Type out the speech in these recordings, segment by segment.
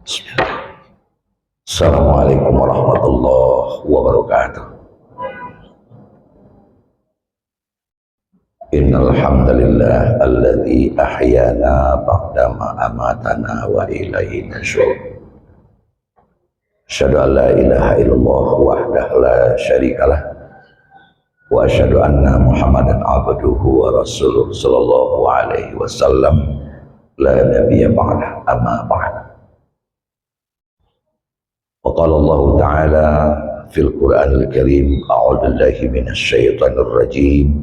Bismillah. Assalamualaikum warahmatullahi wabarakatuh. Innal hamdalillah alladzi ahyana ba'dama amatana wa ilaihi nusyur. Asyhadu an la ilaha illallah wahdahu la syarikalah wa asyhadu anna Muhammadan abduhu wa rasuluh sallallahu alaihi wasallam la nabiyya ba'dah amma ba'd. وقال الله تعالى في القرآن الكريم أعوذ بالله من الشيطان الرجيم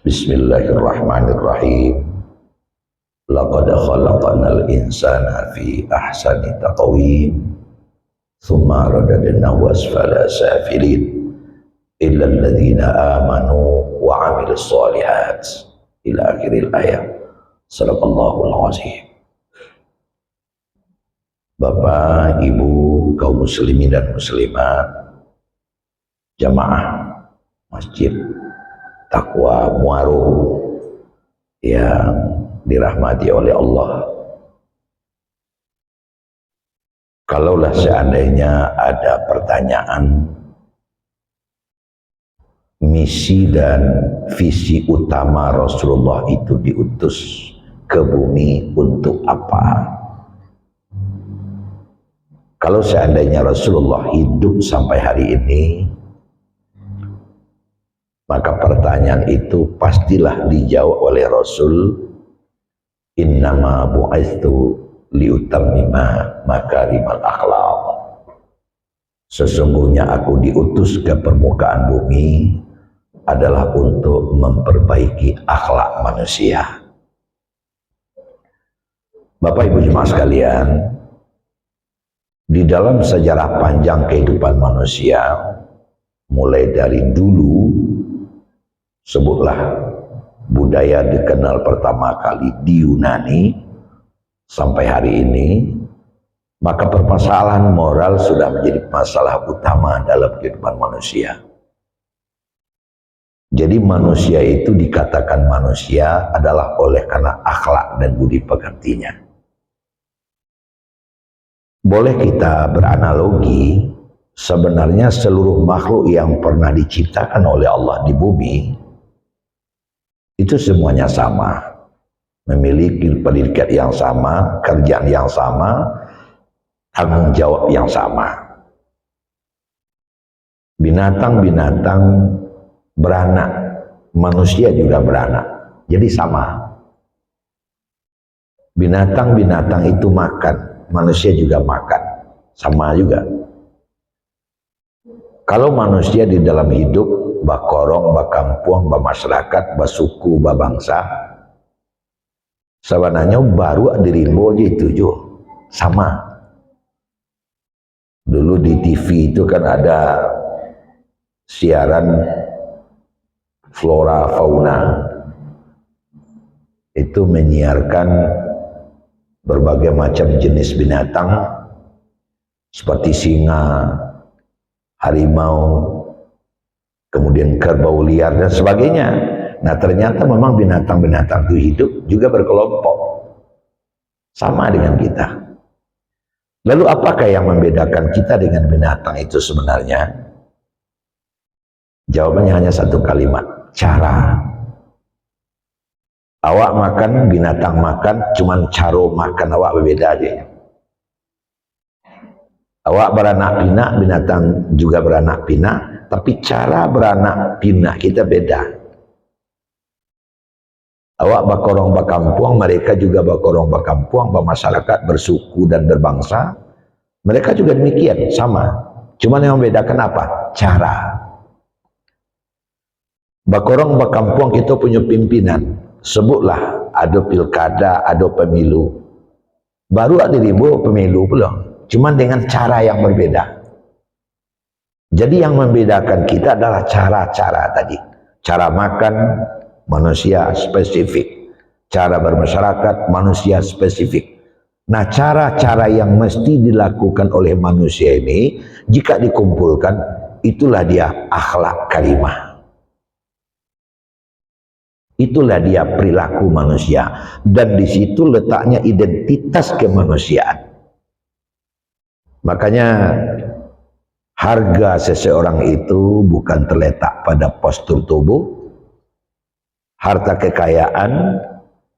بسم الله الرحمن الرحيم لقد خلقنا الإنسان في أحسن تقويم ثم رددناه أسفل سافلين إلا الذين آمنوا وعملوا الصالحات إلى آخر الآية صدق الله العظيم. Bapak, Ibu, kaum muslimin dan muslimat, jamaah Masjid Taqwa Muaru yang dirahmati oleh Allah. Kalaulah seandainya ada pertanyaan misi dan visi utama Rasulullah itu diutus ke bumi untuk apa? Kalau seandainya Rasulullah hidup sampai hari ini, maka pertanyaan itu pastilah dijawab oleh Rasul, innama bu'itsu liutammima makarimal akhlaq. Sesungguhnya aku diutus ke permukaan bumi adalah untuk memperbaiki akhlak manusia. Bapak Ibu jemaah sekalian, di dalam sejarah panjang kehidupan manusia, mulai dari dulu, sebutlah budaya dikenal pertama kali di Yunani sampai hari ini, maka permasalahan moral sudah menjadi masalah utama dalam kehidupan manusia. Jadi manusia itu dikatakan manusia adalah oleh karena akhlak dan budi pekertinya. Boleh kita beranalogi, sebenarnya seluruh makhluk yang pernah diciptakan oleh Allah di bumi, itu semuanya sama. Memiliki pendidikan yang sama, kerjaan yang sama, tanggung jawab yang sama. Binatang-binatang beranak, manusia juga beranak, jadi sama. Binatang-binatang itu makan, manusia juga makan, sama juga. Kalau manusia di dalam hidup, bakorong, bakampuang, bamasyarakat, basuku, babangsa, sebenarnya baru dirimbo aja itu jo, sama. Dulu di TV itu kan ada siaran flora fauna, itu menyiarkan berbagai macam jenis binatang seperti singa, harimau, kemudian kerbau liar dan sebagainya. Nah ternyata memang binatang-binatang itu hidup juga berkelompok, sama dengan kita. Lalu apakah yang membedakan kita dengan binatang itu sebenarnya? Jawabannya hanya satu kalimat, cara. Awak makan, binatang makan, cuman caro makan awak berbeda aja. Awak beranak pinak, binatang juga beranak pinak, tapi cara beranak pinak kita beda. Awak bakorong bakampuang, mereka juga bakorong bakampuang, bermasyarakat, bersuku dan berbangsa. Mereka juga demikian, sama. Cuman yang membedakan apa? Cara. Bakorong bakampuang kita punya pimpinan. Sebutlah ada pilkada, ada pemilu. Baru ada ribu pemilu belum. Cuman dengan cara yang berbeda. Jadi yang membedakan kita adalah cara-cara tadi. Cara makan, manusia spesifik. Cara bermasyarakat, manusia spesifik. Nah cara-cara yang mesti dilakukan oleh manusia ini, jika dikumpulkan, itulah dia akhlak karimah. Itulah dia perilaku manusia, dan di situ letaknya identitas kemanusiaan. Makanya harga seseorang itu bukan terletak pada postur tubuh, harta kekayaan,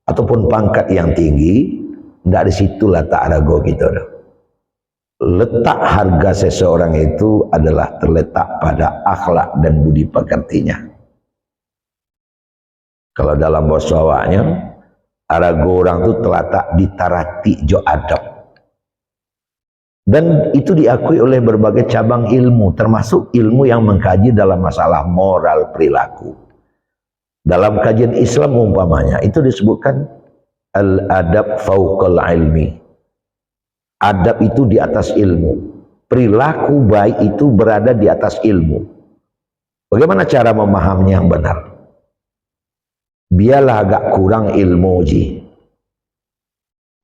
ataupun pangkat yang tinggi. Tidak di situ letak harga kita. Letak harga seseorang itu adalah terletak pada akhlak dan budi pekertinya. Kalau dalam bahasa Jawanya, harga orang itu terletak di tarati jo adab. Dan itu diakui oleh berbagai cabang ilmu, termasuk ilmu yang mengkaji dalam masalah moral perilaku. Dalam kajian Islam umpamanya, itu disebutkan al-adab fauqal ilmi. Adab itu di atas ilmu. Perilaku baik itu berada di atas ilmu. Bagaimana cara memahaminya yang benar? Biarlah agak kurang ilmu ji.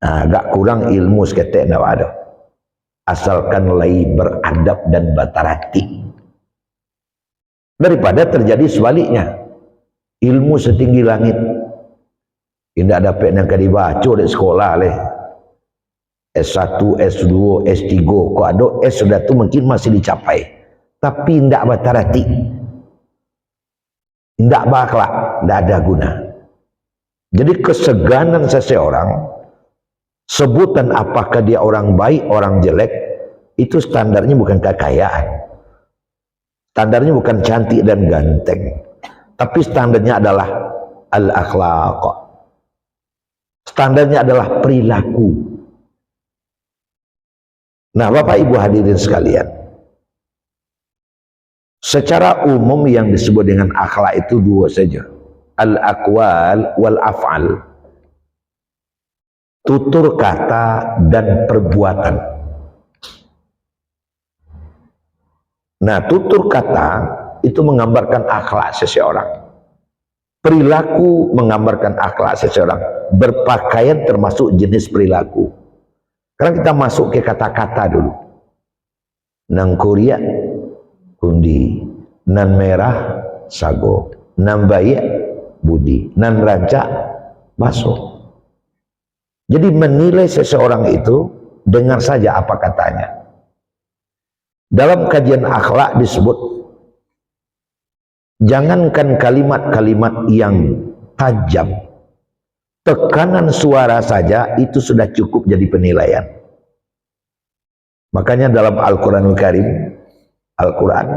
Agak kurang ilmu seketek nak ada. Asalkan lai beradab dan batarati. Daripada terjadi sebaliknya, ilmu setinggi langit tidak dapat nak dibaca di sekolah leh. S1, S2, S3, kok ada S sudah tu mungkin masih dicapai, tapi tidak batarati, tidak berakhlak, tidak ada guna. Jadi keseganan seseorang, sebutan apakah dia orang baik, orang jelek, itu standarnya bukan kekayaan, standarnya bukan cantik dan ganteng, tapi standarnya adalah al-akhlaq, standarnya adalah perilaku. Nah, Bapak Ibu hadirin sekalian, secara umum yang disebut dengan akhlak itu dua saja, al-aqwal wal af'al, tutur kata dan perbuatan. Nah, tutur kata itu menggambarkan akhlak seseorang, perilaku menggambarkan akhlak seseorang, berpakaian termasuk jenis perilaku. Sekarang kita masuk ke kata-kata dulu. Nang Korea kundi, nan merah sago, nan baik budi, nan rancak masuk. Jadi menilai seseorang itu dengar saja apa katanya. Dalam kajian akhlak disebut, jangankan kalimat-kalimat yang tajam, tekanan suara saja itu sudah cukup jadi penilaian. Makanya dalam Al-Quranul Karim, Al-Quran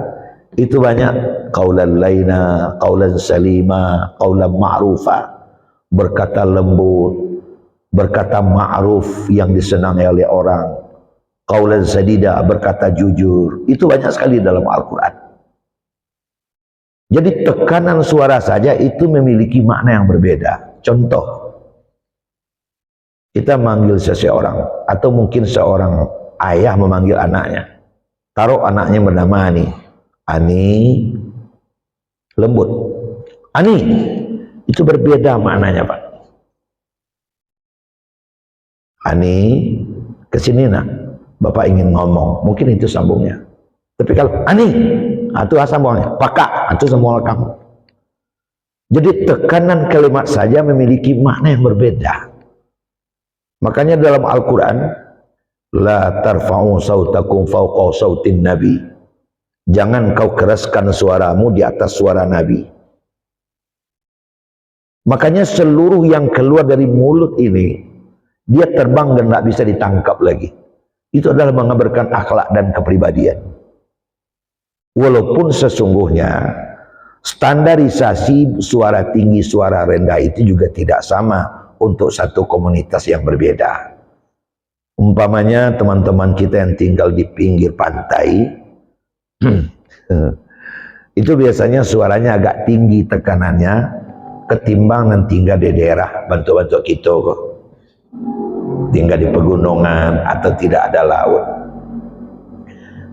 itu banyak qaulan laina, qaulan salima, qaulan ma'rufa, berkata lembut, berkata ma'ruf yang disenangi oleh orang, qaulan sadida, berkata jujur. Itu banyak sekali dalam Al-Quran. Jadi tekanan suara saja itu memiliki makna yang berbeda. Contoh, kita manggil seseorang, atau mungkin seorang ayah memanggil anaknya. Taruh anaknya bernama Ani. Ani, lembut. Ani, itu berbeda maknanya Pak. Ani, kesini nak, Bapak ingin ngomong. Mungkin itu sambungnya. Tapi kalau Ani, itu sambungnya. Pakak, itu semua kamu. Jadi tekanan kalimat saja memiliki makna yang berbeda. Makanya dalam Al-Quran, la tarfa'u sautakum fawqa sautin nabi. Jangan kau keraskan suaramu di atas suara Nabi. Makanya seluruh yang keluar dari mulut ini, dia terbang dan tidak bisa ditangkap lagi. Itu adalah mengabarkan akhlak dan kepribadian. Walaupun sesungguhnya standarisasi suara tinggi, suara rendah itu juga tidak sama untuk satu komunitas yang berbeda. Umpamanya teman-teman kita yang tinggal di pinggir pantai, itu biasanya suaranya agak tinggi tekanannya ketimbang yang tinggal di daerah bantu-bantu kita kok, tinggal di pegunungan atau tidak ada laut.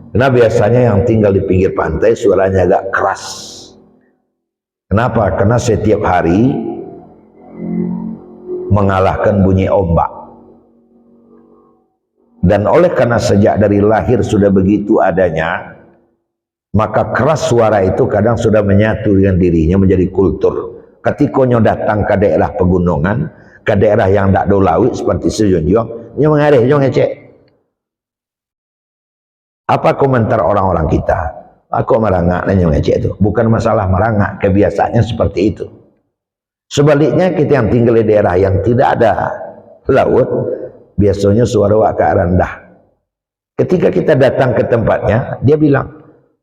Karena biasanya yang tinggal di pinggir pantai suaranya agak keras. Kenapa? Karena setiap hari mengalahkan bunyi ombak. Dan oleh karena sejak dari lahir sudah begitu adanya, maka keras suara itu kadang sudah menyatu dengan dirinya menjadi kultur. Ketika nyo datang ke daerah pegunungan, ke daerah yang tak ada laut seperti Sejunjung, nyo mengarih nyo ngecek. Apa komentar orang-orang kita? Aku merangak dan ngecek itu. Bukan masalah merangak, kebiasaannya seperti itu. Sebaliknya kita yang tinggal di daerah yang tidak ada laut, biasanya suara agak rendah. Ketika kita datang ke tempatnya, dia bilang,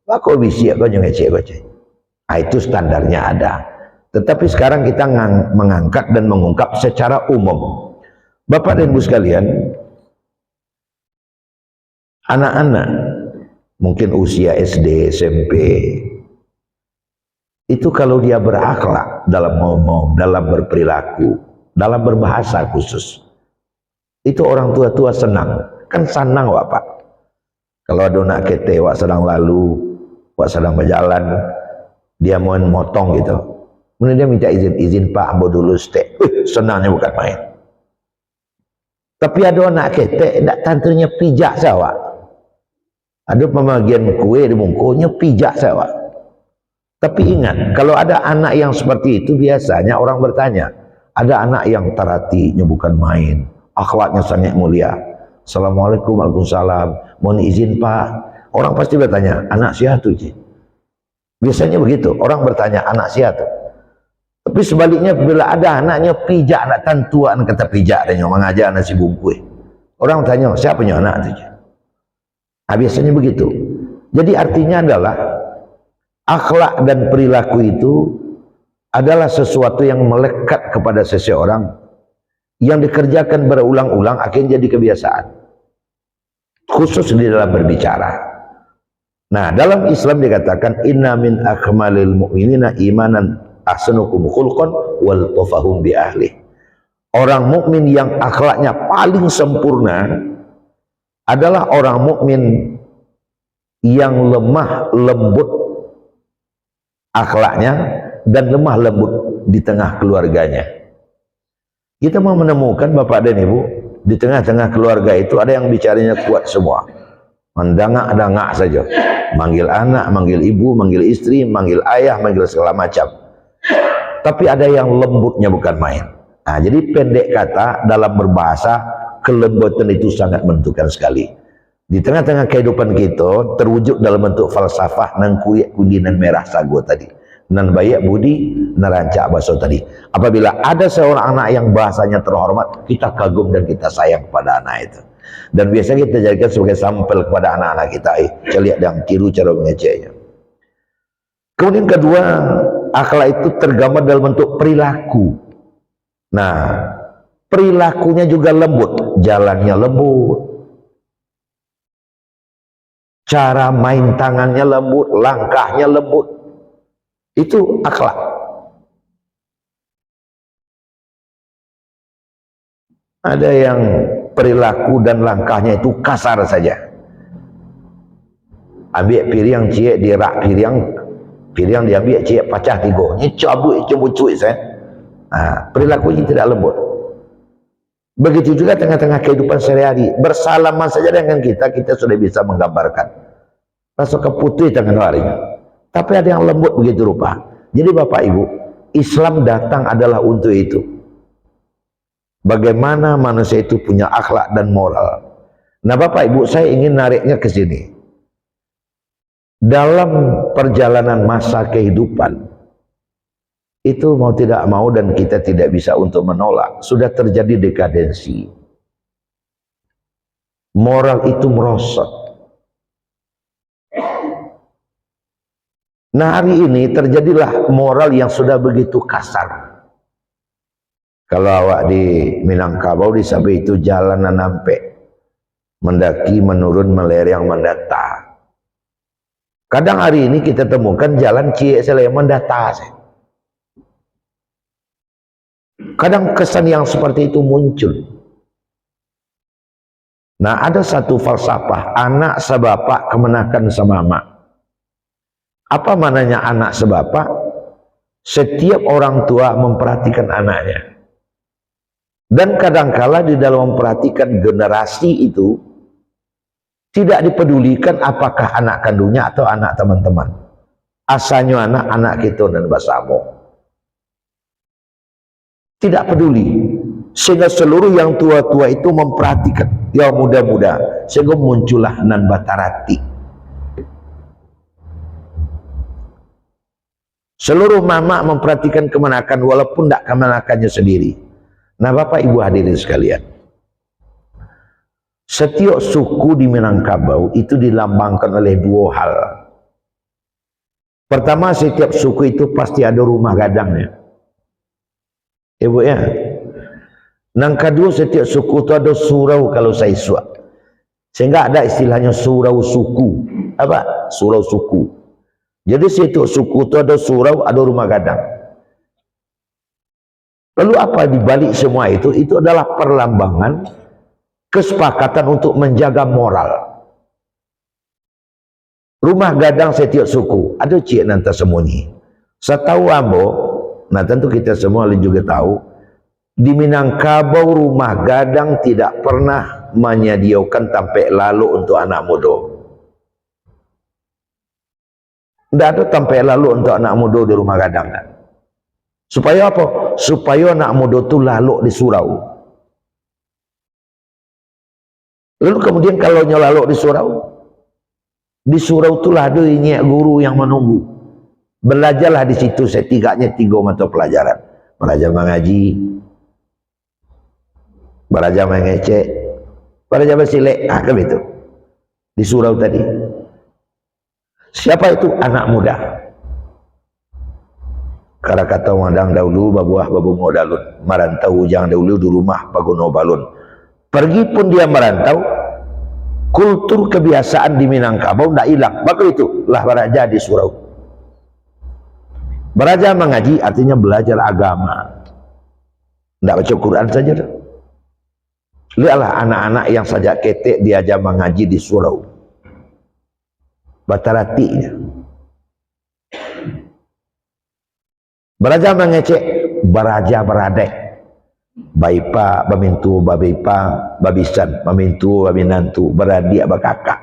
aku bisa kau ngecek. Nah, itu standarnya ada. Tetapi sekarang kita mengangkat dan mengungkap secara umum. Bapak dan Ibu sekalian, anak-anak mungkin usia SD, SMP, itu kalau dia berakhlak dalam ngomong, dalam berperilaku, dalam berbahasa khusus, itu orang tua-tua senang. Kan senang Pak. Kalau ada anak kete, wak sedang lalu, wak sedang berjalan, dia mau motong gitu, kemudian dia minta izin Pak, ambo dulu stek. Senangnya bukan main. Tapi ada anak kete, tak tantunya pijak sawak. Ada pembagian kue di bungkunya pijak sawak. Tapi ingat, kalau ada anak yang seperti itu, biasanya orang bertanya, ada anak yang terhatinya bukan main, akhlaknya sangat mulia. Assalamualaikum, waalaikumsalam, mohon izin Pak. Orang pasti bertanya, anak siapa tuh? Biasanya begitu, orang bertanya, anak siapa? Tapi sebaliknya, bila ada anaknya pijak, anak tantuan kata pijak, dan yang mengajar nasi bungkui. Orang tanya, siapa punya anak tuh? Nah, biasanya begitu. Jadi artinya adalah, akhlak dan perilaku itu adalah sesuatu yang melekat kepada seseorang, yang dikerjakan berulang-ulang akan jadi kebiasaan, khusus di dalam berbicara. Nah, dalam Islam dikatakan inna min akmalil mu'minina imanan ahsanukum khulqan wal tafahum bi ahli. Orang mukmin yang akhlaknya paling sempurna adalah orang mukmin yang lemah lembut akhlaknya dan lemah lembut di tengah keluarganya. Kita mau menemukan Bapak dan Ibu, di tengah-tengah keluarga itu ada yang bicaranya kuat semua, mendangak-dangak saja, manggil anak, manggil ibu, manggil istri, manggil ayah, manggil segala macam. Tapi ada yang lembutnya bukan main. Nah, jadi pendek kata, dalam berbahasa, kelembutan itu sangat menentukan sekali. Di tengah-tengah kehidupan kita terwujud dalam bentuk falsafah nang kuyak kundinan merah sago tadi, nan bayak budi nerancak baso tadi. Apabila ada seorang anak yang bahasanya terhormat, kita kagum dan kita sayang kepada anak itu. Dan biasanya kita jadikan sebagai sampel kepada anak-anak kita. Lihat yang tiru cara mengeceknya. Kemudian kedua, akhlak itu tergambar dalam bentuk perilaku. Nah, perilakunya juga lembut, jalannya lembut, cara main tangannya lembut, langkahnya lembut. Itu akhlak. Ada yang perilaku dan langkahnya itu kasar saja. Ambil piring ciek dirak piring diambil ciek pecah tiga. Ini cabut saya. Nah, perilakunya tidak lembut. Begitu juga tengah-tengah kehidupan sehari-hari, bersalaman saja dengan kita sudah bisa menggambarkan rasa keputih tangan harinya. Tapi ada yang lembut begitu rupa. Jadi Bapak Ibu, Islam datang adalah untuk itu. Bagaimana manusia itu punya akhlak dan moral. Nah Bapak Ibu, saya ingin nariknya ke sini. Dalam perjalanan masa kehidupan, itu mau tidak mau dan kita tidak bisa untuk menolak, sudah terjadi dekadensi. Moral itu merosot. Nah hari ini terjadilah moral yang sudah begitu kasar. Kalau awak di Minangkabau di Sabe itu jalanan nampe, mendaki, menurun, melereng, mendata. Kadang hari ini kita temukan jalan Ciek Sele mendata. Kadang kesan yang seperti itu muncul. Nah ada satu falsafah, anak sebapak kemenakan semama. Apa mananya anak sebapak? Setiap orang tua memperhatikan anaknya. Dan kadangkala di dalam memperhatikan generasi itu, tidak dipedulikan apakah anak kandungnya atau anak teman-teman. Asalnya anak kita dan basamu. Tidak peduli. Sehingga seluruh yang tua-tua itu memperhatikan yang muda-muda. Sehingga muncullah nan batarati. Seluruh mama memperhatikan kemenakan walaupun tidak kemenakannya sendiri. Nah Bapak Ibu hadirin sekalian, setiap suku di Minangkabau itu dilambangkan oleh dua hal. Pertama, setiap suku itu pasti ada rumah gadangnya. Ibu ya. Yang kedua, setiap suku itu ada surau kalau saya suap. Sehingga ada istilahnya surau suku. Apa? Surau suku. Jadi setiap suku itu ada surau, ada rumah gadang. Lalu apa di balik semua itu? Itu adalah perlambangan kesepakatan untuk menjaga moral. Rumah gadang setiap suku ada cik nanti sembunyi. Setahu ambo, nah tentu kita semua juga tahu, di Minangkabau rumah gadang tidak pernah menyediakan tampek lalu untuk anak muda. Tidak ada tampek lalu untuk anak muda di rumah gadang. Supaya apa? Supaya anak muda itu lalu di surau. Lalu kemudian kalau lalu di surau itulah ada inyak guru yang menunggu. Belajarlah di situ setidaknya 3 mata pelajaran. Belajar mengaji, belajar mengecek, belajar bersilek, kan itu. Di surau tadi. Siapa itu? Anak muda. Kalau kata orang dahulu, babuah babu modalun, merantau ujang dahulu di rumah pagono balun. Pergi pun dia merantau, kultur kebiasaan di Minangkabau tidak hilang. Maka itu lah beraja di surau. Beraja mengaji artinya belajar agama. Tidak baca Quran saja. Lihatlah anak-anak yang saja ketek diajar mengaji di surau. Bataratinya. Beraja mengecek, beraja beradek. Baipa, bamintu, babipa, babisan, bamintu, babinantu, beradik, bakakak.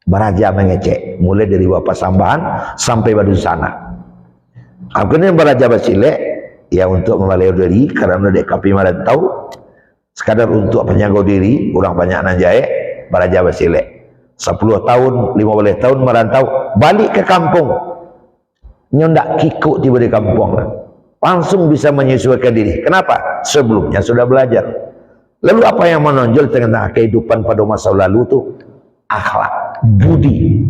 Beraja mengecek, mulai dari bapak sambahan sampai badu sana. Akhirnya beraja basilek, ya untuk memalai diri, karena dek kapi marantau, sekadar untuk penjaga diri, kurang banyak nanjai, beraja basilek. 10 tahun, 15 tahun merantau, balik ke kampung. Nyondak kikuk tiba di kampung. Langsung bisa menyesuaikan diri. Kenapa? Sebelumnya sudah belajar. Lalu apa yang menonjol di tengah-tengah kehidupan pada masa lalu itu? Akhlak, budi.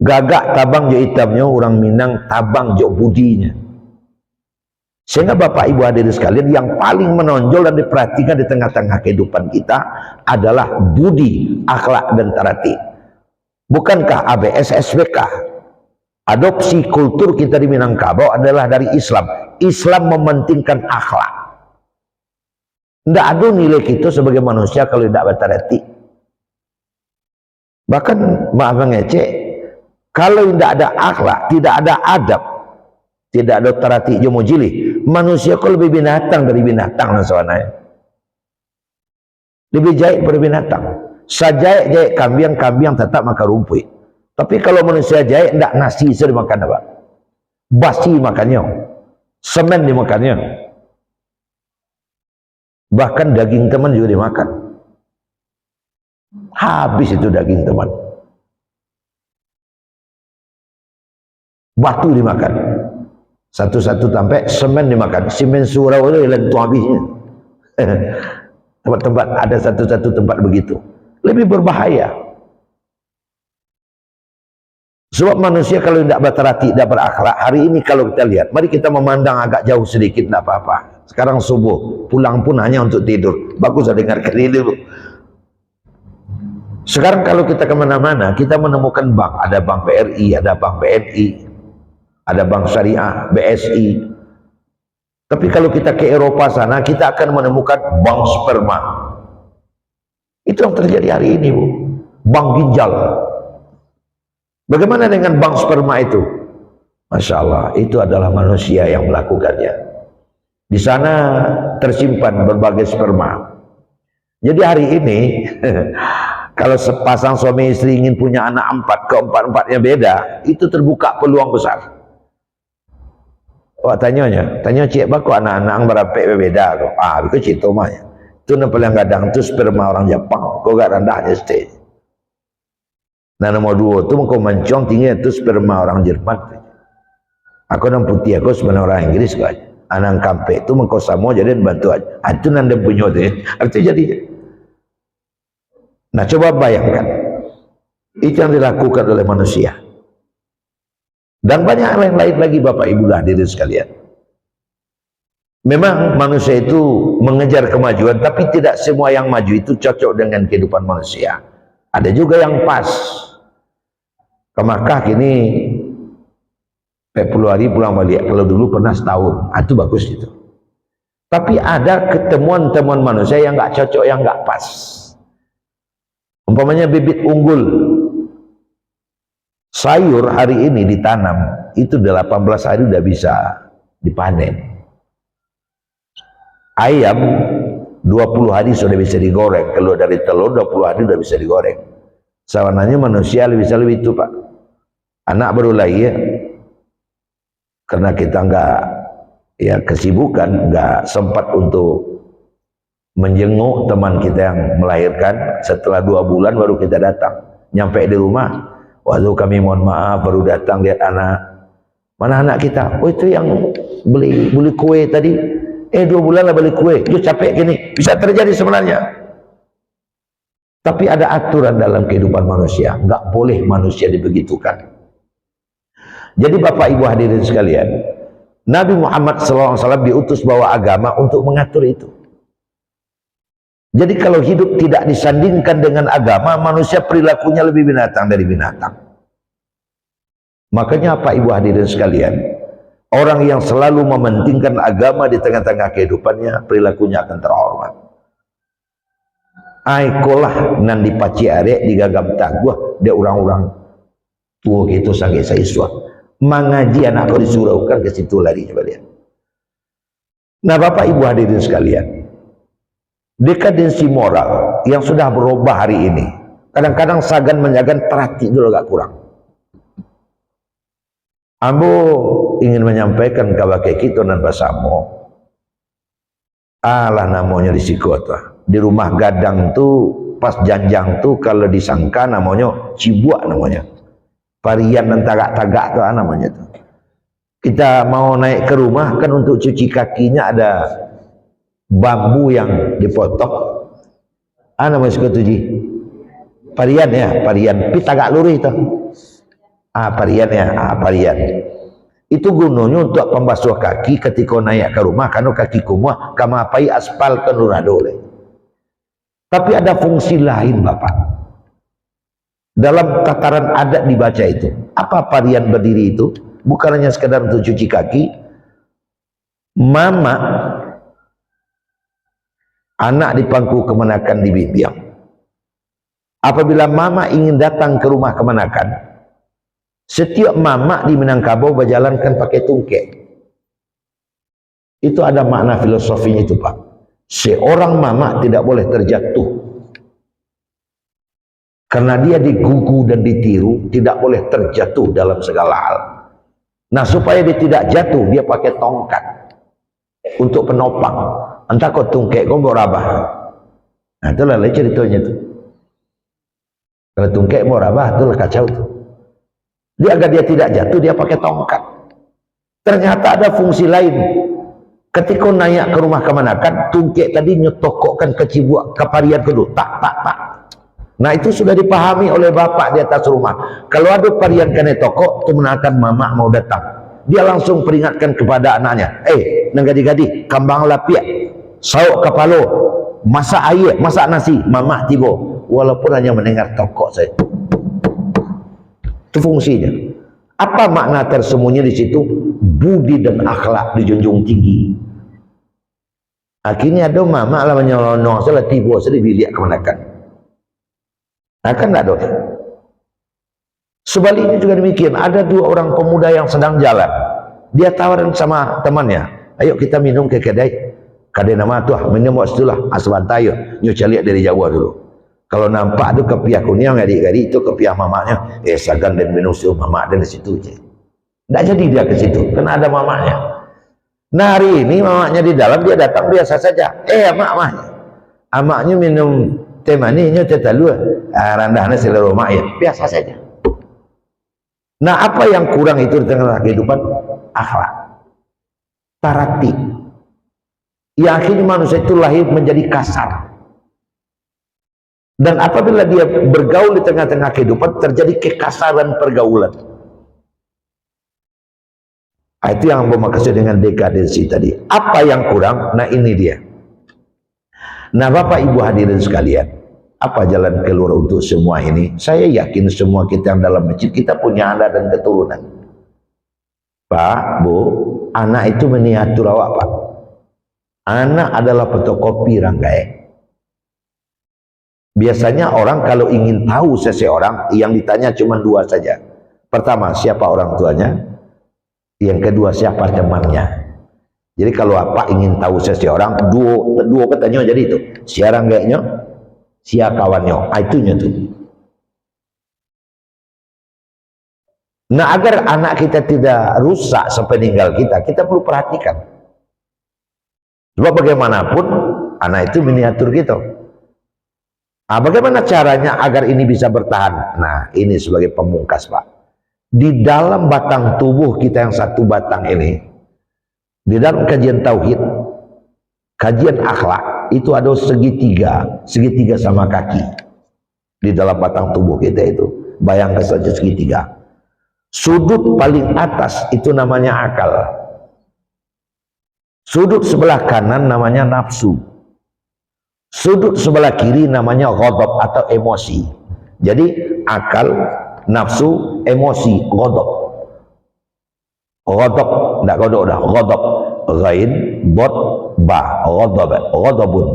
Gagak tabang jo hitamnya, orang Minang tabang jo budinya. Sehingga Bapak Ibu hadirin sekalian, yang paling menonjol dan diperhatikan di tengah-tengah kehidupan kita adalah budi, akhlak dan tarati. Bukankah ABS SBK? Adopsi kultur kita di Minangkabau adalah dari Islam. Islam mementingkan akhlak. Tidak ada nilai kita sebagai manusia kalau tidak bertarati. Bahkan maaf mengecek, kalau tidak ada akhlak, tidak ada adab, tidak ada tarati jomojili, manusia kok lebih binatang dari binatang soalnya. Lebih jahit daripada binatang. Sajahit kambing tetap makan rumput. Tapi kalau manusia jahit, tidak nasi bisa dimakan apa? Basi makannya, semen dimakannya, bahkan daging teman juga dimakan. Habis itu daging teman. Batu dimakan. Satu-satu sampai semen dimakan. Semen surau itu lentu habisnya. Tempat-tempat ada satu-satu tempat begitu. Lebih berbahaya. Sebab manusia kalau tidak bertarati, tidak berakhlak, hari ini kalau kita lihat, mari kita memandang agak jauh sedikit, tidak apa-apa. Sekarang subuh, pulang pun hanya untuk tidur. Bagus saya dengarkan ini dulu. Sekarang kalau kita kemana-mana, kita menemukan bank. Ada bank BRI, ada bank BNI, ada bank syariah, BSI. Tapi kalau kita ke Eropa sana, kita akan menemukan bank sperma. Itu yang terjadi hari ini, Bu. Bank ginjal. Bagaimana dengan bank sperma itu? Masya Allah, itu adalah manusia yang melakukannya. Di sana tersimpan berbagai sperma. Jadi hari ini, kalau sepasang suami istri ingin punya anak 4, keempat-empatnya beda, itu terbuka peluang besar. Wah tanya cik baku anak-anak berapa beda kok? Ah, itu cerita mah. Itu paling kadang itu sperma orang Jepang, kok gak rendahnya stage. Nah nomor 2 itu kau mencong tinggi itu sperma orang Jerman. Aku orang putih, aku sebenarnya orang Inggris kok. Anang kampe itu mengkau samo jadi bantu aja. Itu nanda punya tu, artinya jadinya. Nah coba bayangkan, itu yang dilakukan oleh manusia. Dan banyak yang lain lagi Bapak Ibu hadirin sekalian. Memang manusia itu mengejar kemajuan, tapi tidak semua yang maju itu cocok dengan kehidupan manusia. Ada juga yang pas. Ke Makkah kini 40 hari pulang balik. Kalau dulu pernah setahun, itu bagus gitu. Tapi ada ketemuan-temuan manusia yang nggak cocok, yang nggak pas. Umpamanya bibit unggul, sayur hari ini ditanam, itu 18 hari udah bisa dipanen. Ayam 20 hari sudah bisa digoreng. Kalau dari telur 20 hari sudah bisa digoreng. Sawananya manusia bisa lebih itu Pak. Anak baru lahir, karena kita nggak ya kesibukan, nggak sempat untuk menjenguk teman kita yang melahirkan. Setelah 2 bulan baru kita datang. Nyampe di rumah, waktu kami mohon maaf baru datang lihat anak. Mana anak kita? Oh itu yang beli kue tadi. 2 bulan lah beli kue. Dia capek gini. Bisa terjadi sebenarnya. Tapi ada aturan dalam kehidupan manusia. Nggak boleh manusia dibegitukan. Jadi Bapak Ibu hadirin sekalian, Nabi Muhammad SAW diutus bawa agama untuk mengatur itu. Jadi kalau hidup tidak disandingkan dengan agama, manusia perilakunya lebih binatang dari binatang. Makanya Pak Ibu hadirin sekalian, orang yang selalu mementingkan agama di tengah-tengah kehidupannya, perilakunya akan terhormat. Aikolah nan dipaci arek digagam taguah, dia orang-orang tua gitu sangat saya suah. Mengaji anak kau disuraukan ke situ lari, coba lihat. Nah Bapak Ibu hadirin sekalian, dekadensi moral yang sudah berubah hari ini, kadang-kadang sagan menyagan terhati dulu agak kurang. Ambo ingin menyampaikan kepada kita dan basamo, alah namanya di Sikota, di rumah gadang tuh pas janjang tuh kalau disangka namanya cibuak namanya. Varian dan tagak-tagak itu namanya tuh. Kita mau naik ke rumah kan untuk cuci kakinya ada bambu yang dipotong. Namanya suka tuji. Varian ya, varian. Pi tagak lurih itu. Varian ya, varian. Itu gunanya untuk pembasuh kaki ketika naik ke rumah karena kaki kumah kamapai aspal ke nuradole. Tapi ada fungsi lain Bapak. Dalam tataran adat dibaca itu. Apa varian berdiri itu? Bukan hanya sekedar untuk cuci kaki. Mama, anak di pangku kemenakan di bibiang. Apabila mama ingin datang ke rumah kemenakan, setiap mama di Minangkabau berjalankan pakai tungkek. Itu ada makna filosofinya itu Pak. Seorang mama tidak boleh terjatuh. Karena dia digugu dan ditiru, tidak boleh terjatuh dalam segala hal. Nah supaya dia tidak jatuh, dia pakai tongkat untuk penopang. Entah kau tungkek, kau mau rabah. Nah itulah ceritanya tuh. Kalau tungkek mau rabah, itulah kacau tuh. Dia agar dia tidak jatuh, dia pakai tongkat. Ternyata ada fungsi lain. Ketika naik ke rumah kemenakan, tungkek tadi nyetokokkan ke cibuak, ke parian kedua, tak. Nah itu sudah dipahami oleh bapak di atas rumah. Kalau ada parian kene toko, itu menakan mama mau datang. Dia langsung peringatkan kepada anaknya. Nang gadi-gadi, kambang lapia, sauk kapalo, masak air, masak nasi, mama tibo. Walaupun hanya mendengar toko saya. Itu fungsinya. Apa makna tersembunyi di situ? Budi dan akhlak dijunjung tinggi. Akhirnya ada mama lah menyelonong, salah tibo, saya biliak kemenakan. Nah kan tidak dosa. Sebaliknya juga demikian. Ada 2 orang pemuda yang sedang jalan. Dia tawaran sama temannya, ayo kita minum ke kedai. Kedai nama tuh minum waktu itulah asbantayo. Nyoca lihat dari jauh dulu. Kalau nampak ada kepiah kuning adik-adik itu kepiah mamanya. Sagan dan minum suhu mama dan di situ je. Tidak jadi dia ke situ, karena ada mamanya. Nah hari ini mamanya di dalam, dia datang biasa saja. Amaknya minum teh manisnya teh talua, rendahnya selera mak ya, biasa saja. Nah, apa yang kurang itu di tengah kehidupan? Akhlak, tarati. Ya, akhirnya manusia itu lahir menjadi kasar. Dan apabila dia bergaul di tengah-tengah kehidupan, terjadi kekasaran pergaulan. Nah, itu yang bermaksud dengan dekadensi tadi. Apa yang kurang? Nah, ini dia. Nah, Bapak Ibu hadirin sekalian, apa jalan keluar untuk semua ini? Saya yakin semua kita yang dalam masjid, kita punya anak dan keturunan. Pak, Bu, anak itu miniatur awak, Pak. Anak adalah fotokopi Ranggai. Biasanya orang kalau ingin tahu seseorang, yang ditanya cuma dua saja. Pertama, siapa orang tuanya? Yang kedua, siapa temannya? Jadi kalau apa ingin tahu seseorang, dua katanya jadi itu. Siapa Ranggainya, siapa kawannya, itunya tuh. Nah, agar anak kita tidak rusak sampai meninggal kita perlu perhatikan. Sebab bagaimanapun, anak itu miniatur kita. Nah, bagaimana caranya agar ini bisa bertahan? Nah, ini sebagai pemungkas, Pak. Di dalam batang tubuh kita yang satu batang ini, di dalam kajian tauhid, kajian akhlak, itu ada segitiga sama kaki. Di dalam batang tubuh kita itu, bayangkan saja segitiga. Sudut paling atas itu namanya akal. Sudut sebelah kanan namanya nafsu. Sudut sebelah kiri namanya ghadab atau emosi. Jadi akal, nafsu, emosi, ghadab. Ghadab, tidak ghadab dah, ghadab. Ghain, bot, ba, ghadab, ghadabun.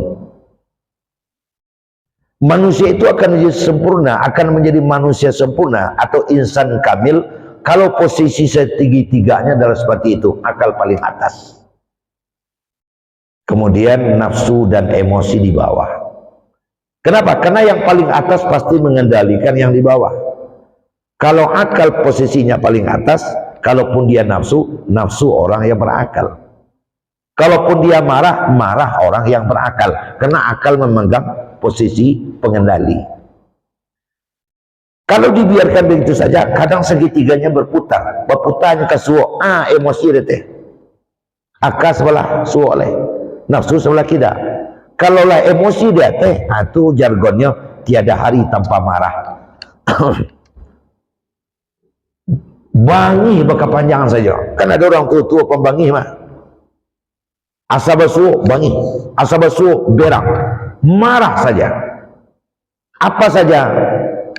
Manusia itu akan menjadi sempurna, akan menjadi manusia sempurna atau insan kamil kalau posisi setinggi-tiganya adalah seperti itu, akal paling atas. Kemudian nafsu dan emosi di bawah. Kenapa? Karena yang paling atas pasti mengendalikan yang di bawah. Kalau akal posisinya paling atas, kalaupun dia nafsu, nafsu orang yang berakal. Kalaupun dia marah, marah orang yang berakal. Karena akal memegang posisi pengendali. Kalau dibiarkan begitu saja, kadang segitiganya berputar. Berputarnya ke suo, emosi dete. Akal sebelah suo oleh. Nafsu sebelah kita. Kalaulah emosi dia teh, itu jargonnya tiada hari tanpa marah. Bangi berkepanjangan saja. Kan ada orang tua-tua pembangi mah. Asa basuh bangi, asa basuh berang. Marah saja. Apa saja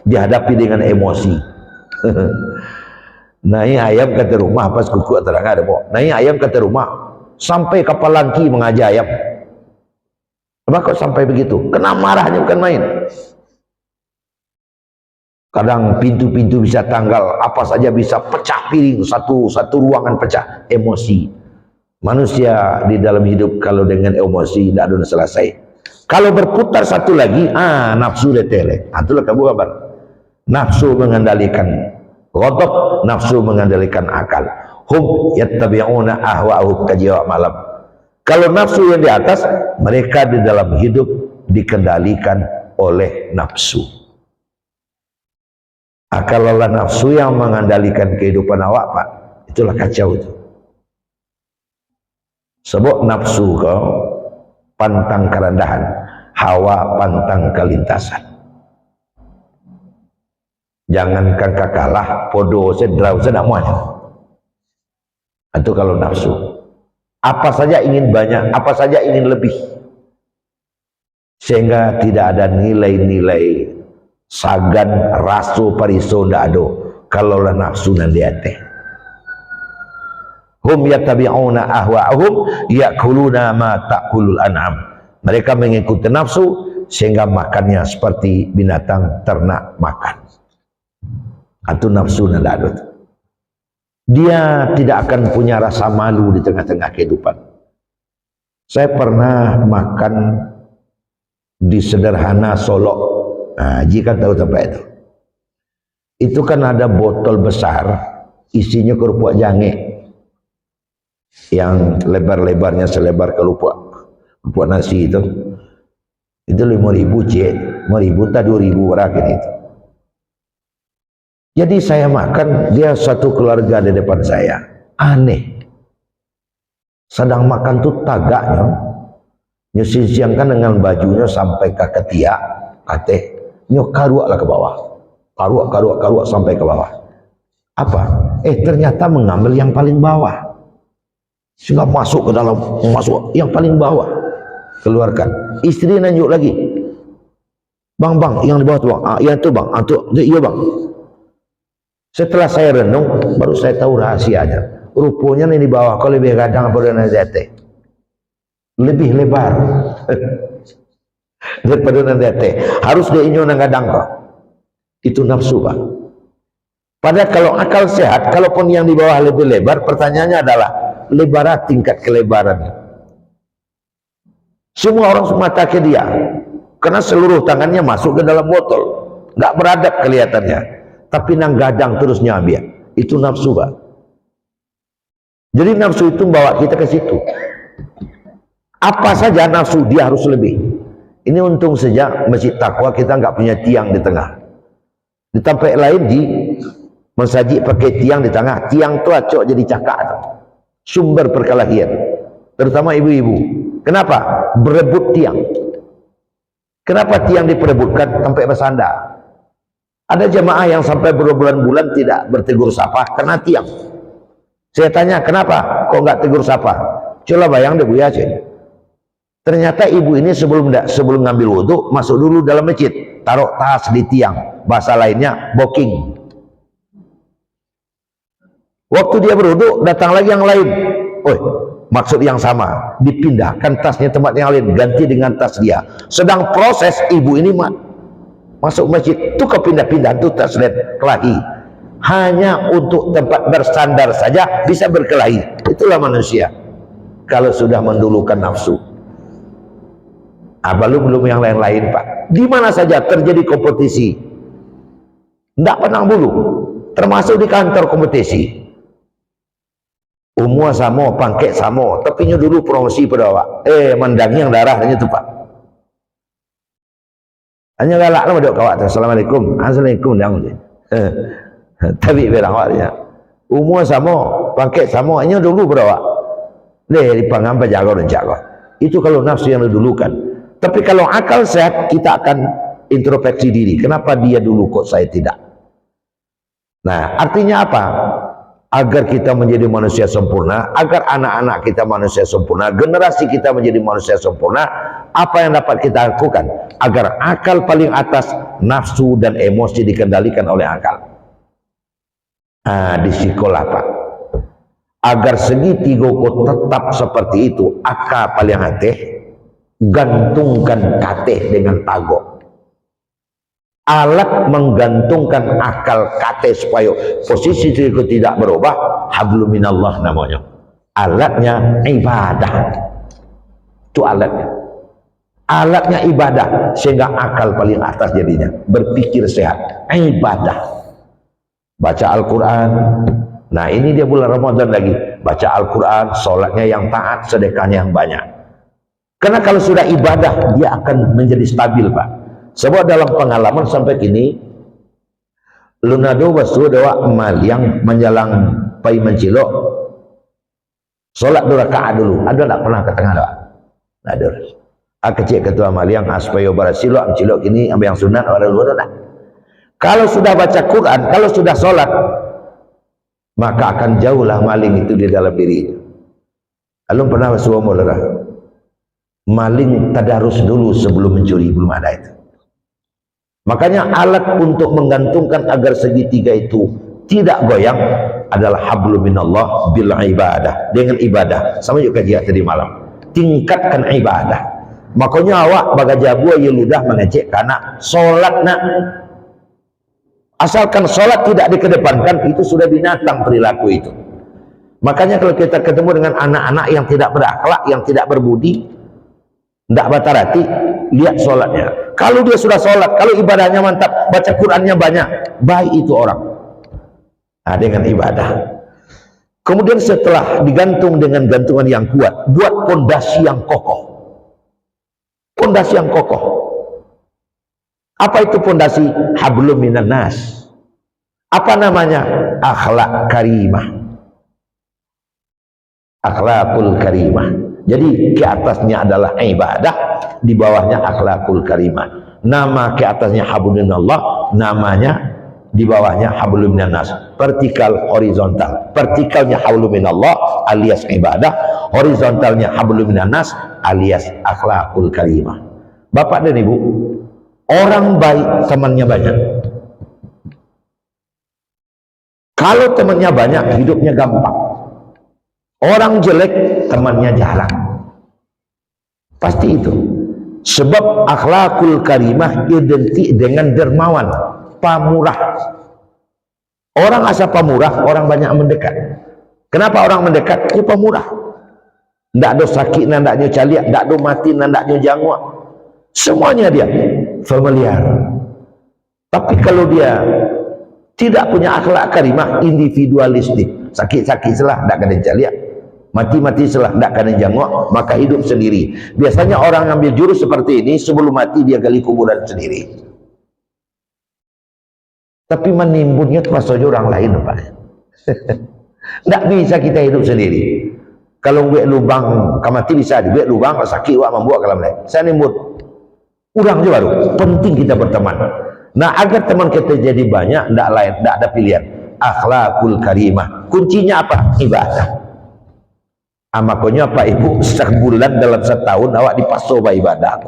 dihadapi dengan emosi. Naik ayam kata rumah pas kuku terang ada mau. Naik ayam kata rumah. Sampai kapal lagi mengajak ayam. Kenapa kok sampai begitu? Kena marahnya bukan main. Kadang pintu-pintu bisa tanggal, apa saja bisa pecah piring, satu ruangan pecah, emosi. Manusia di dalam hidup kalau dengan emosi tidak ada selesai. Kalau berputar satu lagi, nafsu detele. Itulah kamu kabar. Nafsu mengendalikan ghadab, nafsu mengendalikan akal. Hum yattabi'una ahwa'ahum kajawab malam. Kalau nafsu yang di atas, mereka di dalam hidup dikendalikan oleh nafsu. Kalaulah nafsu yang mengendalikan kehidupan awak, Pak, itulah kacau itu. Sebab nafsu kau pantang kerendahan, hawa pantang kelintasan. Jangankan kakalah, podo sedrau sedamuanya. Itu kalau nafsu. Apa saja ingin banyak, apa saja ingin lebih. Sehingga tidak ada nilai-nilai sagan, rasu, pariso, tidak ada. Kalaulah nafsu dan dia teh. Hum yattabi'una ahwa'ahum ya'kuluna ma ta'kulul an'am. Mereka mengikuti nafsu sehingga makannya seperti binatang ternak makan. Itu nafsu dan tidak ada. Dia tidak akan punya rasa malu di tengah-tengah kehidupan. Saya pernah makan di Sederhana Solok. Jika tahu tempat itu. Itu kan ada botol besar, isinya kerupuk jange. Yang lebar-lebarnya selebar kerupuk nasi itu. Itu 5.000 cek, 5.000 tak 2.000 rakyat itu. Jadi saya makan, dia satu keluarga di depan saya. Aneh. Sedang makan tuh tagaknya, nyusiangkan dengan bajunya sampai ke ketiak, kateh, nyokaruak lah ke bawah. Karuak sampai ke bawah. Apa? Ternyata mengambil yang paling bawah. Sehingga masuk ke dalam, masuk yang paling bawah. Keluarkan. Istri nunjuk lagi. Bang, yang di bawah tuh bang. Yang itu bang. Iya bang. Setelah saya renung, baru saya tahu rahasianya. Rupanya ini di bawah, kalau lebih gadang apa dengan zete. Lebih lebar. Daripada zete. Harus diinyo nang gadang kok. Itu nafsu pak. Padahal kalau akal sehat, kalaupun yang di bawah lebih lebar, pertanyaannya adalah lebar tingkat kelebarannya. Semua orang semata ke dia, karena seluruh tangannya masuk ke dalam botol, nggak beradab kelihatannya. Tapi nang gadang terus nyambi, itu nafsu pak. Jadi nafsu itu membawa kita ke situ. Apa saja nafsu dia harus lebih. Ini untung sejak masjid takwa kita nggak punya tiang di tengah. Di tempat lain di mensajik pakai tiang di tengah. Tiang tu acok jadi cakak tu. Sumber perkelahian. Terutama ibu-ibu. Kenapa? Berebut tiang. Kenapa tiang diperebutkan sampai bersandar? Ada jemaah yang sampai berbulan-bulan tidak bertegur sapa karena tiang. Saya tanya, kenapa kok nggak tegur sapa? Coba bayang deh Bu ya. Ternyata ibu ini sebelum ngambil wudhu, masuk dulu dalam masjid, taruh tas di tiang. Bahasa lainnya booking. Waktu dia berwudhu, datang lagi yang lain. Maksud yang sama, dipindahkan tasnya tempat yang lain, ganti dengan tas dia. Sedang proses ibu ini masuk masjid, itu kepindah-pindah itu tas kelahi. Hanya untuk tempat bersandar saja bisa berkelahi. Itulah manusia. Kalau sudah mendulukan nafsu. Belum yang lain-lain pak. Di mana saja terjadi kompetisi, tidak pernah bulu. Termasuk di kantor kompetisi. Umur sama, pangkek sama, tapi dulu promosi pada awak. Mendangi yang darah hanya tu pak. Hanya galak lah dok kawat. Assalamualaikum. Assalamualaikum dang. Tapi bilang awaknya. Umur sama, pangkek sama, hanya dulu pada awak. Dipangam penjaga dan jaga. Itu kalau nafsu yang didulukan. Tapi kalau akal sehat, kita akan introspeksi diri. Kenapa dia dulu kok saya tidak? Nah, artinya apa? Agar kita menjadi manusia sempurna, agar anak-anak kita manusia sempurna, generasi kita menjadi manusia sempurna, apa yang dapat kita lakukan? Agar akal paling atas, nafsu dan emosi dikendalikan oleh akal. Di sekolah pak. Agar segitiga kok tetap seperti itu, akal paling hati, gantungkan kateh dengan tagok. Alat menggantungkan akal kateh supaya posisi itu tidak berubah, hablum minallah namanya. Alatnya ibadah. Itu alatnya. Alatnya ibadah sehingga akal paling atas jadinya. Berpikir sehat, ibadah. Baca Al-Quran. Nah ini dia bulan Ramadan lagi. Baca Al-Quran, sholatnya yang taat, sedekahnya yang banyak. Karena kalau sudah ibadah, dia akan menjadi stabil pak. Sebab dalam pengalaman sampai kini, lunado wasu dewa emal yang menjalang pai mencilok, sholat 2 rakaat dulu. Ada tak pernah ke tengah doa? Ada. Kecil ketua amal yang aspayo barasilo mencilok kini ambil yang sunat orang luar dah. Kalau sudah baca Quran, kalau sudah sholat, maka akan jauhlah maling itu di dalam dirinya. Alun pernah bersuara mulai. Maling tadarus dulu sebelum mencuri, belum ada itu. Makanya alat untuk menggantungkan agar segitiga itu tidak goyang adalah hablum minallah bil ibadah, dengan ibadah. Sama juga kajian tadi malam, tingkatkan ibadah. Makanya awak baga jabu ya ludah mengecek karena solat nak. Asalkan solat tidak dikedepankan, itu sudah binatang perilaku itu. Makanya kalau kita ketemu dengan anak-anak yang tidak berakhlak, yang tidak berbudi, tidak batarati, lihat sholatnya. Kalau dia sudah sholat, kalau ibadahnya mantap, baca Qurannya banyak, baik itu orang. Dengan ibadah. Kemudian setelah digantung dengan gantungan yang kuat, buat pondasi yang kokoh. Pondasi yang kokoh. Apa itu pondasi? Hablum minan nas. Apa namanya? Akhlak karimah. Akhlakul karimah. Jadi ke atasnya adalah ibadah, di bawahnya akhlakul karimah. Nama ke atasnya hablumillah, namanya di bawahnya hablum minannas. Vertikal, horizontal. Vertikalnya hablum minallah alias ibadah, horizontalnya hablum minannas alias akhlakul karimah. Bapak dan Ibu, orang baik temannya banyak. Kalau temannya banyak, hidupnya gampang. Orang jelek, temannya jarang. Pasti itu. Sebab akhlakul karimah identik dengan dermawan, pamurah. Orang asal pamurah, orang banyak mendekat. Kenapa orang mendekat? Dia pamurah. Tidak ada sakit, tidak ada caliak, tidak ada mati, tidak ada jangwa. Semuanya dia familiar. Tapi kalau dia tidak punya akhlak karimah, individualistik, sakit-sakit selah, tidak kena caliak, mati-mati selah, tidak kena jangwa, maka hidup sendiri. Biasanya orang ambil jurus seperti ini, sebelum mati dia gali kuburan sendiri. Tapi menimbunnya termasuk orang lain, Pak. Tidak bisa kita hidup sendiri. Kalau buat lubang, kamati bisa dibuat lubang, sakit wak membuat kalam lain. Saya nimbun. Urang juga baru. Penting kita berteman. Nah, agar teman kita jadi banyak, tidak lain, tidak ada pilihan. Akhlakul karimah. Kuncinya apa? Ibadah. Makanya Pak Ibu, sebulan dalam setahun awak dipaso ibadah.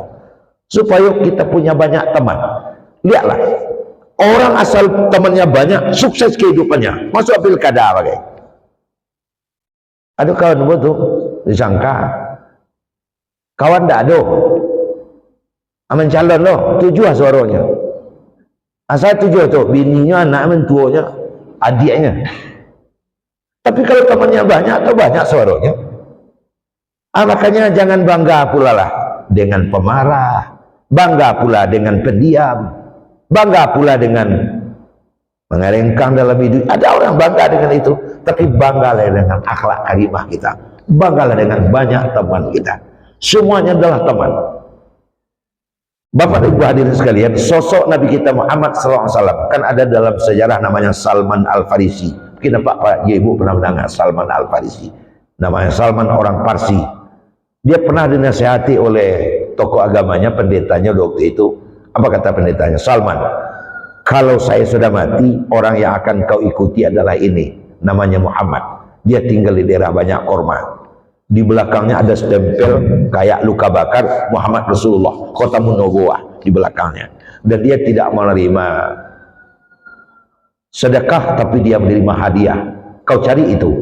Supaya kita punya banyak teman. Lihatlah. Orang asal temannya banyak, sukses kehidupannya. Masuk pilkada pakai. Ada kawan buat tuh, disangka. Kawan tak ada. Aman calon loh, 7 suaranya. Asal 7 tuh, bininya, anak mentuanya, adiknya. Tapi kalau temannya banyak, atau banyak suaranya. Makanya jangan bangga pula lah dengan pemarah, bangga pula dengan pendiam, bangga pula dengan mengerengkang dalam hidup. Ada orang bangga dengan itu, tapi banggalah dengan akhlak karimah kita. Banggalah dengan banyak teman kita. Semuanya adalah teman. Bapak Ibu hadirin sekalian, sosok Nabi kita Muhammad SAW kan ada dalam sejarah namanya Salman Al-Farisi. Mungkin Pak Ibu pernah mendengar Salman Al-Farisi. Namanya Salman, orang Parsi. Dia pernah dinasihati oleh tokoh agamanya, pendetanya waktu itu. Apa kata pendetanya? Salman, kalau saya sudah mati, orang yang akan kau ikuti adalah ini, namanya Muhammad. Dia tinggal di daerah banyak korma. Di belakangnya ada stempel kayak luka bakar Muhammad Rasulullah, Khotamun Nubuwah di belakangnya. Dan dia tidak menerima sedekah, tapi dia menerima hadiah. Kau cari itu.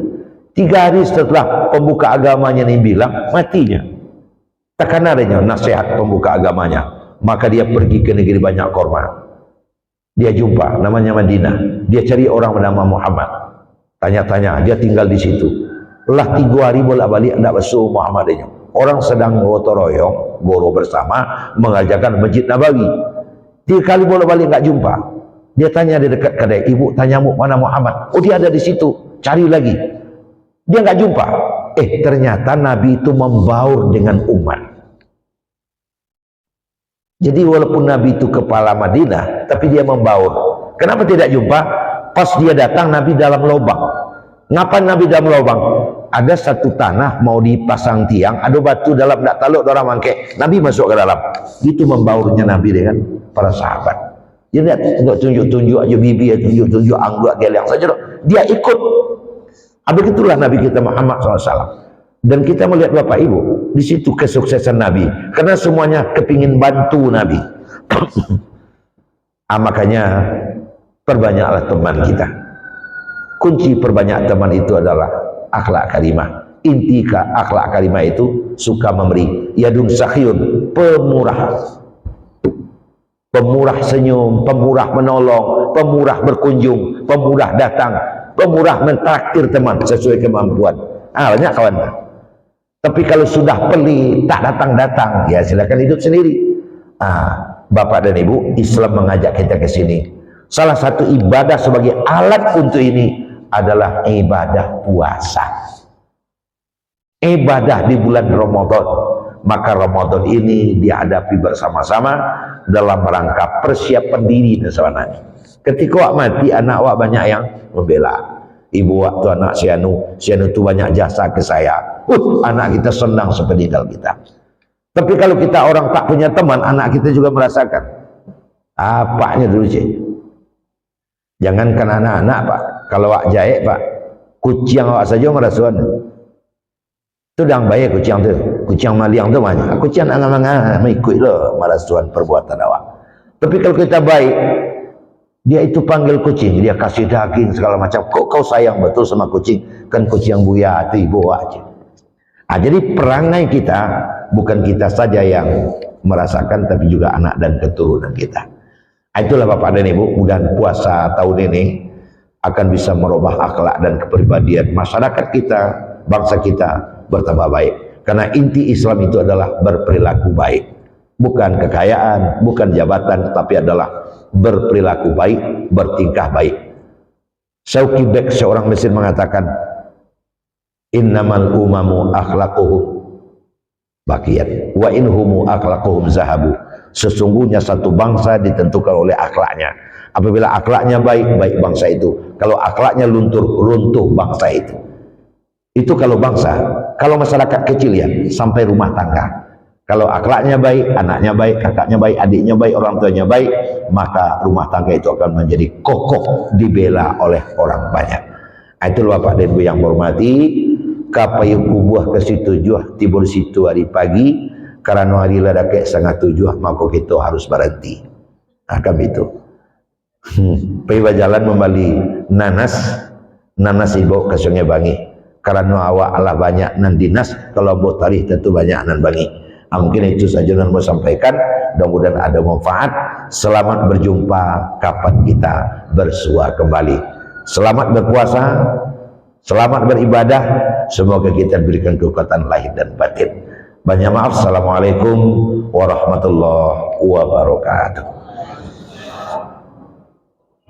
3 hari setelah pembuka agamanya ini bilang, matinya. Takkan adanya nasihat pembuka agamanya. Maka dia pergi ke negeri banyak korma. Dia jumpa, namanya Madinah. Dia cari orang bernama Muhammad. Tanya-tanya, dia tinggal di situ. Lah 3 hari bolak-balik tidak basuh Muhammad ini. Orang sedang gotong royong, goro bersama, mengajarkan Masjid Nabawi. 3 kali bolak-balik nggak jumpa. Dia tanya di dekat kedai, ibu tanya mana Muhammad? Oh, dia ada di situ. Cari lagi. Dia nggak jumpa. Ternyata Nabi itu membaur dengan umat. Jadi walaupun Nabi itu kepala Madinah, tapi dia membaur. Kenapa tidak jumpa? Pas dia datang, Nabi dalam lubang. Ngapain Nabi dalam lubang? Ada satu tanah mau dipasang tiang, ada batu dalam, tak taluk orang mangke. Nabi masuk ke dalam. Itu membaurnya Nabi dengan para sahabat. Dia lihat, tunjuk-tunjuk aja bibi, tunjuk-tunjuk angguk geleng saja. Dia ikut. Begitulah Nabi kita Muhammad SAW. Dan kita melihat Bapak Ibu, di situ kesuksesan Nabi. Karena semuanya kepingin bantu Nabi. Makanya perbanyaklah teman kita. Kunci perbanyak teman itu adalah akhlak karimah. Inti akhlak karimah itu suka memberi. Yadun sakhiyun, pemurah. Pemurah senyum, pemurah menolong, pemurah berkunjung, pemurah datang, pemurah mentraktir teman sesuai kemampuan. Banyak kawan. Tapi kalau sudah pelit, tak datang-datang, ya silakan hidup sendiri. Bapak dan Ibu, Islam mengajak kita ke sini. Salah satu ibadah sebagai alat untuk ini adalah ibadah puasa. Ibadah di bulan Ramadan. Maka Ramadan ini dihadapi bersama-sama dalam rangka persiapan diri dan sebenarnya. Ketika awak mati, anak awak banyak yang membela. Ibu awak tu anak si anu tu banyak jasa ke saya. Anak kita senang sepeninggal kita. Tapi kalau kita orang tak punya teman, anak kita juga merasakan. Apanya dulu cik? Jangankan anak-anak pak, kalau awak jahit pak, kucing awak saja merasuan. Itu dah baik kucing tu, kucing maliang tu banyak. Kucing angan-angan mengikut lo merasuan perbuatan awak. Tapi kalau kita baik, dia itu panggil kucing, dia kasih daging segala macam. Kok kau sayang betul sama kucing? Kan kucing yang buaya itu ibu awak. Jadi perangai kita bukan kita saja yang merasakan, tapi juga anak dan keturunan kita. Itulah Bapak dan Ibu, mudah puasa tahun ini akan bisa merubah akhlak dan kepribadian masyarakat kita, bangsa kita bertambah baik. Karena inti Islam itu adalah berperilaku baik. Bukan kekayaan, bukan jabatan, tapi adalah berperilaku baik, bertingkah baik. Syauqi Bek, seorang Mesir, mengatakan, innamal umamu akhlaquhum baqiyat wa inhumu akhlaquhum zahabu. Sesungguhnya satu bangsa ditentukan oleh akhlaknya. Apabila akhlaknya baik, baik bangsa itu. Kalau akhlaknya luntur, runtuh bangsa itu. Itu kalau bangsa. Kalau masyarakat kecil ya, sampai rumah tangga. Kalau akhlaknya baik, anaknya baik, kakaknya baik, adiknya baik, orang tuanya baik, maka rumah tangga itu akan menjadi kokoh, dibela oleh orang banyak. Itulah Bapak dan Ibu yang hormati, kapayung kubuah ke situ juh, tibur situ hari pagi, karena hari ladake 6:30, maka kita harus berhenti. Kami itu. Pergi jalan membali nanas ibu ke Sungai Bangi. Karena awak Allah banyak nan dinas, kalau buat tarikh tentu banyak nan bangi. Mungkin itu saja yang mau sampaikan. Mudah-mudahan ada manfaat. Selamat berjumpa kapan kita bersua kembali. Selamat berpuasa, selamat beribadah. Semoga kita diberikan kekuatan lahir dan batin. Banyak maaf. Assalamualaikum warahmatullahi wabarakatuh.